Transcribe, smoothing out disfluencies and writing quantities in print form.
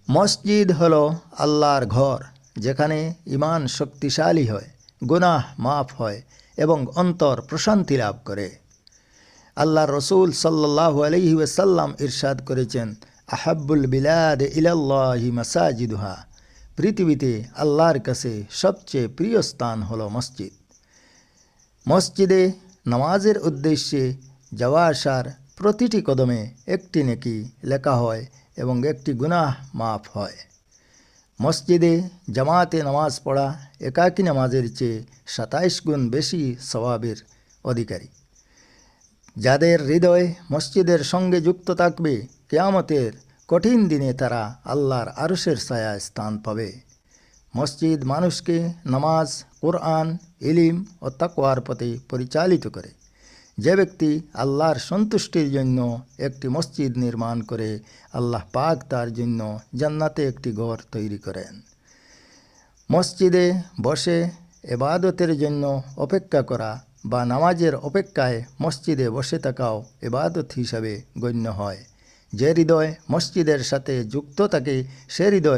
মসজিদ হলো আল্লাহর ঘর, যেখানে ঈমান শক্তিশালী হয়, গুনাহ মাফ হয় এবং অন্তর প্রশান্তি লাভ করে। আল্লাহর রসুল সাল্লাল্লাহু আলাইহি ওয়াসাল্লাম ইরশাদ করেছেন, আহাব্বুল বিলাদ ইলাল্লাহি মাসাজিদুহা। পৃথিবীতে আল্লাহর কাছে সবচেয়ে প্রিয় স্থান হলো মসজিদ। মসজিদে নামাজের উদ্দেশ্যে যাওয়া আসার প্রতিটি কদমে একটি নেকি লেখা হয় এবং একটি গুনাহ মাফ হয়। মসজিদে জামাতে নামাজ পড়া একাকী নামাজের চেয়ে 27 গুণ বেশি সওয়াবের অধিকারী। যাদের হৃদয় মসজিদের সঙ্গে যুক্ত থাকবে, কিয়ামতের কঠিন দিনে তারা আল্লাহর আরশের ছায়ায় স্থান পাবে। মসজিদ মানুষকে নামাজ, কোরআন, ইলিম ও তাকওয়ার পথে পরিচালিত করে। যে ব্যক্তি আল্লাহর সন্তুষ্টির জন্য একটি মসজিদ নির্মাণ করে, আল্লাহ পাক তার জন্য জান্নাতে একটি ঘর তৈরি করেন। মসজিদে বসে ইবাদতের জন্য অপেক্ষা করা বা নামাজের অপেক্ষায় মসজিদে বসে থাকাও ইবাদত হিসাবে গণ্য হয়। যে হৃদয় মসজিদের সাথে যুক্ত থাকে, সে হৃদয়